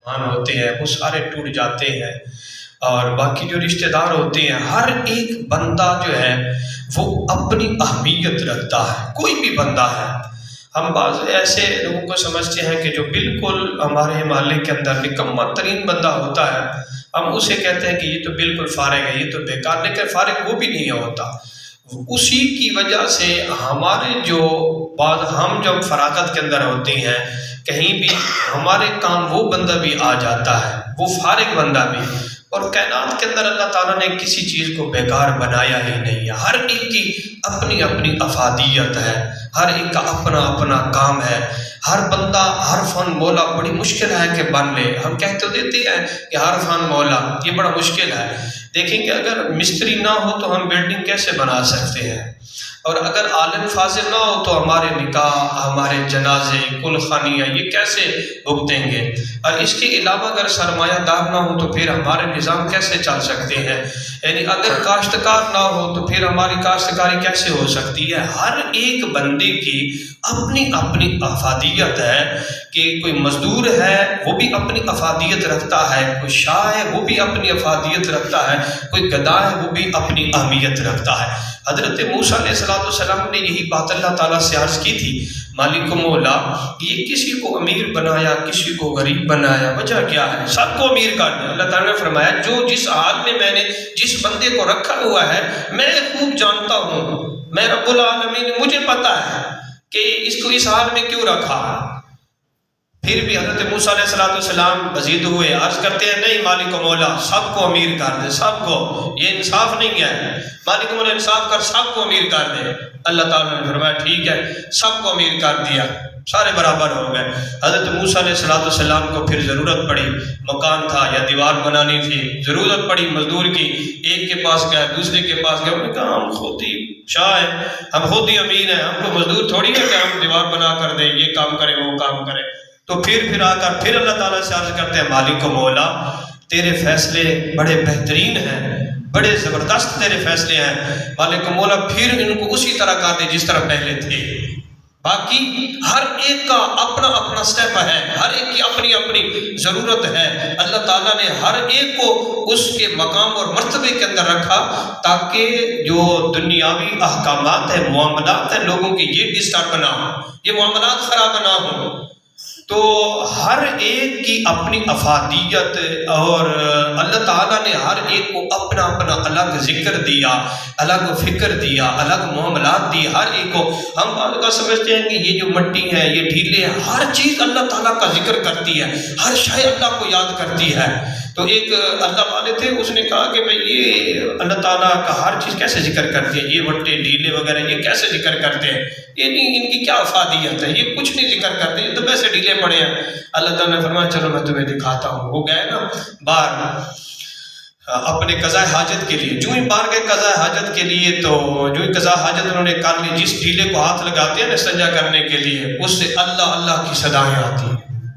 ہوتے ہیں وہ سارے ٹوٹ جاتے ہیں، اور باقی جو رشتہ دار ہوتے ہیں ہر ایک بندہ جو ہے وہ اپنی اہمیت رکھتا ہے، کوئی بھی بندہ ہے۔ ہم بعض ایسے لوگوں کو سمجھتے ہیں کہ جو بالکل ہمارے محلے کے اندر نکما ترین بندہ ہوتا ہے، ہم اسے کہتے ہیں کہ یہ تو بالکل فارغ ہے، یہ تو بیکار، لیکن فارغ وہ بھی نہیں ہوتا۔ اسی کی وجہ سے ہمارے جو بعض ہم جب فراغت کے اندر ہوتے ہیں کہیں بھی ہمارے کام وہ بندہ بھی آ جاتا ہے، وہ فارغ بندہ بھی۔ اور کائنات کے اندر اللہ تعالیٰ نے کسی چیز کو بیکار بنایا ہی نہیں ہے، ہر ایک کی اپنی اپنی افادیت ہے، ہر ایک کا اپنا اپنا کام ہے۔ ہر بندہ ہر فن مولا بڑی مشکل ہے کہ بن لے، ہم کہہ تو دیتے ہیں کہ ہر فن مولا، یہ بڑا مشکل ہے۔ دیکھیں کہ اگر مستری نہ ہو تو ہم بلڈنگ کیسے بنا سکتے ہیں، اور اگر عالم فاضل نہ ہو تو ہمارے نکاح، ہمارے جنازے، کل خانیاں یہ کیسے بھگتیں گے؟ اور اس کے علاوہ اگر سرمایہ دار نہ ہو تو پھر ہمارے نظام کیسے چل سکتے ہیں؟ یعنی اگر کاشتکار نہ ہو تو پھر ہماری کاشتکاری کیسے ہو سکتی ہے؟ ہر ایک بندے کی اپنی اپنی افادیت ہے، کہ کوئی مزدور ہے وہ بھی اپنی افادیت رکھتا ہے، کوئی شاہ ہے وہ بھی اپنی افادیت رکھتا ہے، کوئی گدا ہے وہ بھی اپنی اہمیت رکھتا ہے۔ حضرت موسیٰ علیہ السلام نے یہی بات اللہ تعالیٰ سے عرض کی تھی، مالک مولا یہ کسی کو امیر بنایا کسی کو غریب بنایا، وجہ کیا ہے؟ سب کو امیر کر دیا۔ اللہ تعالیٰ نے فرمایا جو جس حال میں نے جس بندے کو رکھا ہوا ہے میں خوب جانتا ہوں، میں رب العالمین مجھے پتا ہے کہ اس کو اس حال میں کیوں رکھا۔ پھر بھی حضرت موسیٰ علیہ السلام مزید ہوئے، عرض کرتے ہیں نہیں مالک و مولا سب کو امیر کر دے، سب کو، یہ انصاف نہیں ہے، مالک و مولا انصاف کر سب کو امیر کر دے۔ اللہ تعالیٰ نے فرمایا ٹھیک ہے، سب کو امیر کر دیا، سارے برابر ہو گئے۔ حضرت موسیٰ علیہ السلام کو پھر ضرورت پڑی، مکان تھا یا دیوار بنانی تھی، ضرورت پڑی مزدور کی، ایک کے پاس گئے دوسرے کے پاس گئے، انہوں نے کہا ہم خود ہی شاہ ہیں، ہم خود ہی امین ہیں، ہم کو مزدور تھوڑی ہے کہ ہم دیوار بنا کر دیں، یہ کام کریں وہ کام کریں۔ تو پھر آ کر پھر اللہ تعالیٰ سے عرض کرتے ہیں مالک و مولا تیرے فیصلے بڑے بہترین ہیں، بڑے زبردست تیرے فیصلے ہیں، مالک و مولا پھر ان کو اسی طرح کر دے جس طرح پہلے تھے۔ باقی ہر ایک کا اپنا اپنا سٹیپ ہے، ہر ایک کی اپنی اپنی ضرورت ہے۔ اللہ تعالیٰ نے ہر ایک کو اس کے مقام اور مرتبے کے اندر رکھا تاکہ جو دنیاوی احکامات ہیں، معاملات ہیں لوگوں کی، یہ ڈسٹرب نہ ہو، یہ معاملات خراب نہ ہوں۔ تو ہر ایک کی اپنی افادیت، اور اللہ تعالیٰ نے ہر ایک کو اپنا اپنا الگ ذکر دیا، الگ فکر دیا، الگ معاملات دی ہر ایک کو۔ ہم بعض کا سمجھتے ہیں کہ یہ جو مٹی ہے یہ ڈھیلے ہیں، ہر چیز اللہ تعالیٰ کا ذکر کرتی ہے، ہر شے اللہ کو یاد کرتی ہے۔ تو ایک اللہ والے تھے، اس نے کہا کہ بھئی یہ اللہ تعالیٰ کا ہر چیز کیسے ذکر کرتے ہیں، یہ وٹے ڈھیلے وغیرہ یہ کیسے ذکر کرتے ہیں، یہ نہیں، ان کی کیا افادیت ہے، یہ کچھ نہیں ذکر کرتے، یہ تو ویسے ڈھیلے پڑے ہیں۔ اللہ تعالیٰ نے فرمایا چلو میں تمہیں دکھاتا ہوں۔ وہ گئے نا باہر اپنے قضاء حاجت کے لیے، جو ہی باہر گئے قضاء حاجت کے لیے، تو جو ہی قضاء حاجت انہوں نے کر لی، جس ڈھیلے کو ہاتھ لگاتے ہیں نا استنجا کرنے کے لیے، اس سے اللہ اللہ کی صدائیں آتی ہیں،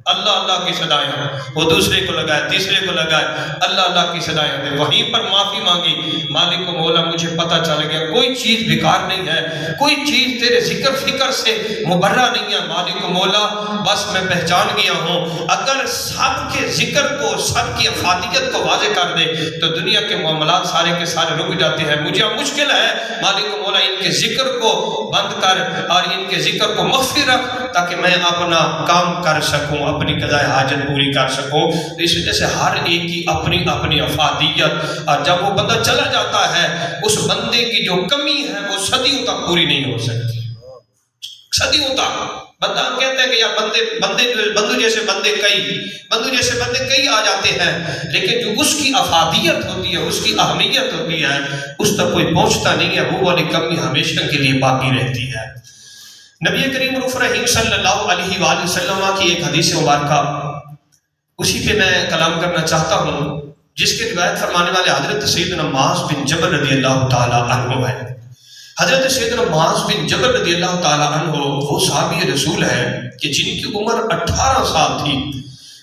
اللہ اللہ کی صدائیں۔ وہ دوسرے کو لگائے تیسرے کو لگائے، اللہ اللہ کی صدائیں آتی۔ وہیں پر معافی مانگی، مالک و مولا مجھے پتہ چل گیا کوئی چیز بیکار نہیں ہے، کوئی چیز تیرے ذکر فکر سے مبرہ نہیں ہے، مالک و مولا بس میں پہچان گیا ہوں، اگر سب کے ذکر کو، سب کی افادیت کو واضح کر دے تو دنیا کے معاملات سارے کے سارے رک جاتے ہیں۔ مجھے اب مشکل ہے مالک و مولا ان کے ذکر کو بند کر اور ان کے ذکر کو مخفی رکھ تاکہ میں اپنا کام کر سکوں، اپنی قضاء حاجت پوری کر سکوں۔ تو اس وجہ سے ہر ایک کی اپنی اپنی افادیت، اور جب وہ بندہ چلا جاتا ہے اس بندے کی جو کمی ہے وہ صدیوں تک پوری نہیں ہو سکتی، صدیوں تک۔ بندہ ہم کہتے ہیں کہ یار بندو جیسے بندے کئی آ جاتے ہیں، لیکن جو اس کی افادیت ہوتی ہے، اس کی اہمیت ہوتی ہے، اس تک کوئی پہنچتا نہیں ہے، وہ والی کمی ہمیشہ کے لیے باقی رہتی ہے۔ نبی کریم رؤوف رحیم صلی اللہ علیہ وآلہ وسلم کی ایک حدیث مبارکہ، اسی پہ میں کلام کرنا چاہتا ہوں، جس کے روایت فرمانے والے حضرت سیدنا معاذ بن جبل رضی اللہ تعالی عنہ ہے۔ حضرت سیدنا معاذ بن جبل رضی اللہ تعالی عنہ وہ صحابی رسول ہے کہ جن کی عمر 18 سال تھی،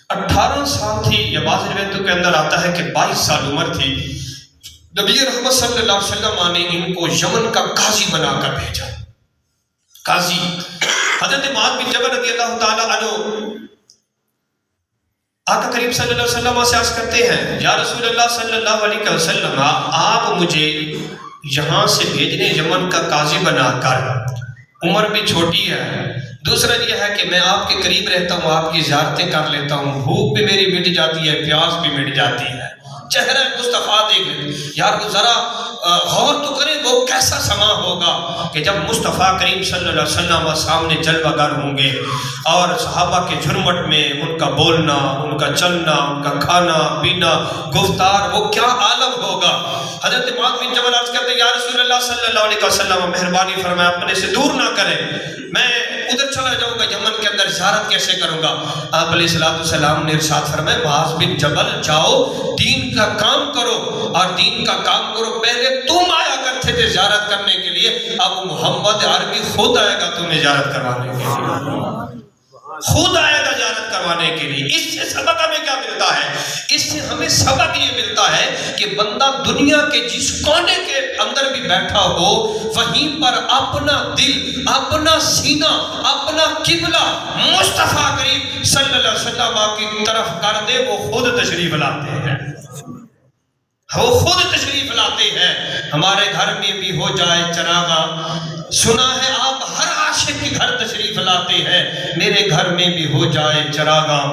18 سال تھی، یا بعض روایتوں کے اندر آتا ہے کہ 22 سال عمر تھی۔ نبی رحمت صلی اللہ علیہ وسلم نے ان کو یمن کا قاضی بنا کر بھیجا، قاضی۔ حضرت معاذ بن جبل رضی اللہ تعالی عنہ آقا کریم صلی اللہ علیہ وسلم سے عرض کرتے ہیں یا رسول اللہ صلی اللہ علیہ وسلم آپ مجھے یہاں سے بھیجنے یمن کا قاضی بنا کر، عمر بھی چھوٹی ہے، دوسرا یہ ہے کہ میں آپ کے قریب رہتا ہوں، آپ کی زیارتیں کر لیتا ہوں، بھوک بھی میری مٹ جاتی ہے، پیاس بھی مٹ جاتی ہے، چہرہ مصطفیٰ دیکھ لیں یار ذرا غور تو کریں وہ کیسا سما ہوگا کہ جب مصطفیٰ کریم صلی اللہ علیہ وسلم سامنے جلوہ گر ہوں گے اور صحابہ کے جھرمٹ میں ان کا بولنا، ان کا چلنا، ان کا کھانا پینا، گفتار، وہ کیا عالم ہوگا۔ حضرت معاذ بن جبل عرض کرتے ہیں یا رسول اللہ صلی اللہ علیہ وسلم مہربانی فرمائے اپنے سے دور نہ کریں، میں ادھر چلا جاؤں گا یمن کے اندر زیارت کیسے کروں گا۔ آپ علیہ السلام نے ارشاد فرمایا معاذ بن جبل جاؤ دین کا کام کرو، اور دین کا کام کرو، پہلے تم آیا کرتے تھے زیارت کرنے کے لیے، اب محمد عربی خود آئے گا تمہیں زیارت کروانے کے لیے، خود آئے گا زیارت کروانے کے لیے۔ اس سے سبق ہمیں کیا ملتا ہے؟ اس سے ہمیں سبق یہ ملتا ہے کہ بندہ دنیا کے جس کونے کے اندر بھی بیٹھا ہو وہیں پر اپنا دل، اپنا سینہ، اپنا قبلہ مصطفیٰ کریم صلی اللہ علیہ وسلم کی طرف کر دے، وہ خود تشریف لاتے ہیں، وہ خود تشریف لاتے ہیں۔ ہمارے گھر میں بھی ہو جائے چراغاں، سنا ہے آپ ہر عاشق کے گھر تشریف لاتے ہیں، میرے گھر میں بھی ہو جائے چراغاں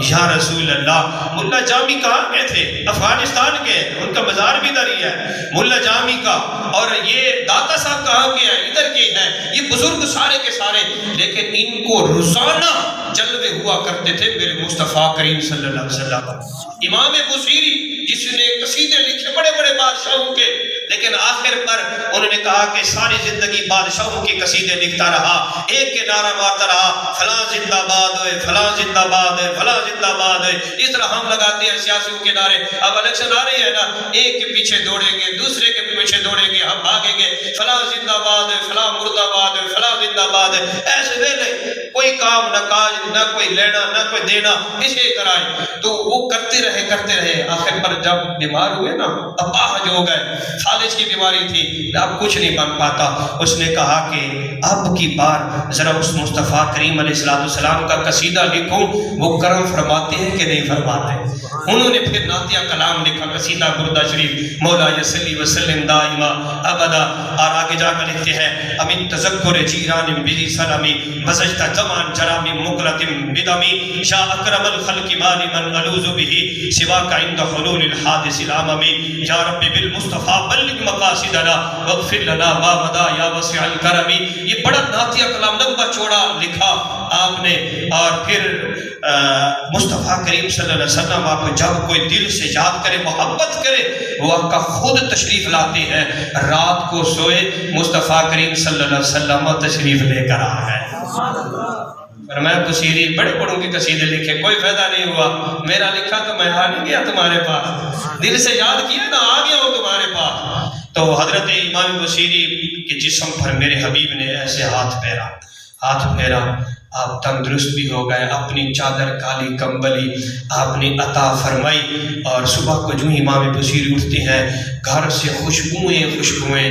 یا رسول اللہ۔ ملا جامی کہاں کے تھے؟ افغانستان کے، ان کا مزار بھی ادھر ہی ہے ملا جامی کا، اور یہ داتا صاحب کہاں کے ہیں؟ ادھر کے ہیں، یہ بزرگ سارے کے سارے، لیکن ان کو روزانہ جلوے ہوا کرتے تھے میرے مصطفیٰ کریم صلی اللہ علیہ وسلم۔ امام بصیری جس نے قصیدے لکھے بڑے بڑے بادشاہوں کے، لیکن آخر پر انہوں نے کہا کہ ساری زندگی بادشاہوں کے قصیدے لکھتا رہا، ایک کے نعرہ مارتا رہا فلاں زندہ باد ہوئے، فلاں زندہ باد ہے، فلاں زندہ باد ہے۔ اس طرح ہم لگاتے ہیں سیاسیوں کے نعرے، اب الیکشن آ رہی ہے نا، ایک کے پیچھے دوڑیں گے، دوسرے کے پیچھے دوڑیں گے، ہم بھاگیں گے، فلاں زندہ باد ہے، فلاں مرد آباد ہے، فلاں زندہ باد ہے، ایسے ویلے کوئی کام نہ کاج، نہ کوئی لینا نہ کوئی دینا، اسی طرح تو وہ کرتے رہے آخر پر جب بیمار ہوئے نا، اپاہج ہو گئے، فالج کی بیماری تھی، اب کچھ نہیں بن پاتا، اس نے کہا کہ اب کی بار ذرا اس مصطفیٰ کریم علیہ السلام کا قصیدہ لکھوں، وہ کرم فرماتے ہیں کہ نہیں فرماتے۔ انہوں نے پھر نعتیہ کلام لکھا، قصیدہ بردہ شریف، مولا یصلی وسلم دائما ابدا، اور آگے جا کر لکھتے ہیں امین تذکر جیران بذی سلمی مزجت زمان جرامی مقلتم بدمی شا اکرم الخلق مانی من الوز بھی سواک عند حلول الحادث الاممی یا رب بالمصطفیٰ بلغ مقاصدنا واغفر لنا ما مدا یا وسع الکرمی۔ یہ بڑا نعتیہ کلام لمبا چوڑا لکھا آپ نے، اور پھر مصطفیٰ کریم صلی اللہ علیہ وسلم آپ کو جب کوئی دل سے یاد کرے، محبت کرے، وہ آپ کا خود تشریف لاتے ہیں۔ رات کو سوئے مصطفیٰ کریم صلی اللہ علیہ وسلم تشریف لے کر آ گئے۔ فرمایا بصیری بڑے بڑوں کے قصیدے لکھے، کوئی فائدہ نہیں ہوا، میرا لکھا تو میں آ نہیں گیا تمہارے پاس، دل سے یاد کیا نا آ گیا ہوں تمہارے پاس۔ تو حضرت امام بصیری کے جسم پر میرے حبیب نے ایسے ہاتھ پھیرا، آپ تندرست بھی ہو گئے، اپنی چادر کالی کمبلی آپ نے عطا فرمائی، اور صبح کو جو امام بصیری اٹھتے ہیں گھر سے خوشبوئیں،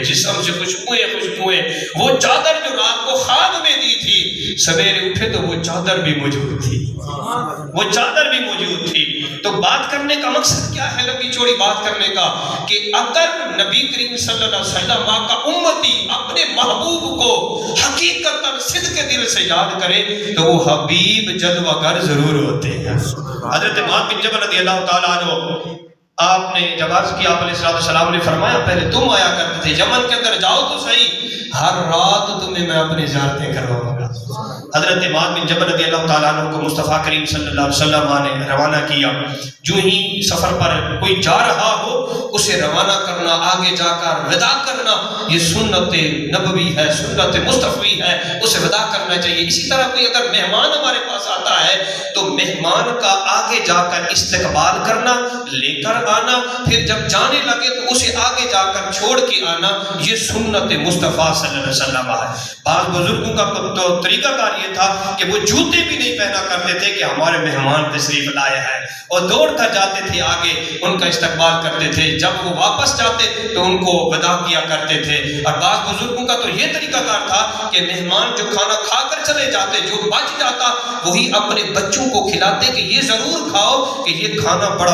جسم سے خوشبوئیں، وہ چادر جو رات کو خواب میں دی تھی، سویرے اٹھے تو وہ چادر بھی موجود تھی، تو بات کرنے کا مقصد کیا ہے؟ لمبی چوڑی بات کرنے کا کہ اگر نبی کریم صلی اللہ علیہ وسلم کا امتی اپنے محبوب کو حقیقت صدق دل سے یاد کرے تو وہ حبیب جلوہ گر ضرور ہوتے ہیں۔ حضرت معاذ بن جبل رضی اللہ تعالیٰ عنہ، آپ نے جب عرض کیا، آپ علیہ السلام نے فرمایا پہلے تم آیا کرتے تھے، یمن کے اندر جاؤ تو صحیح، ہر رات تمہیں میں اپنی زیارتیں کرواؤں گا۔ حضرت معاذ بن جبل رضی اللہ تعالیٰ عنہ کو مصطفیٰ کریم صلی اللہ علیہ وسلم نے روانہ کیا، جو ہی سفر پر کوئی جا رہا ہو اسے روانہ کرنا، آگے جا کر ودا کرنا، یہ سنت نبوی ہے، سنت مصطفی ہے، اسے ودا کرنا چاہیے۔ اسی طرح کوئی اگر مہمان ہمارے پاس آتا ہے تو مہمان کا آگے جا کر استقبال کرنا، لے کر آنا، پھر جب جانے لگے تو اسے آگے جا کر چھوڑ کے آنا، یہ سنت مصطفیٰ صلی اللہ علیہ وسلم ہے۔ بعض بزرگوں کا تو طریقہ کار یہ تھا کہ وہ جوتے بھی نہیں پہنا کرتے تھے کہ ہمارے مہمان تشریف لائے ہیں، اور دوڑ کر جاتے تھے آگے، ان کا استقبال کرتے تھے، جب وہ واپس جاتے تو ان کو ودا کیا کرتے تھے۔ اور بعض بزرگوں کا تو یہ طریقہ کار تھا کہ مہمان جو کھانا کھا کر چلے جاتے، جو بچ جاتا وہی اپنے بچوں کو کھلاتے کہ یہ ضرور کھاؤ کہ یہ کھانا بڑا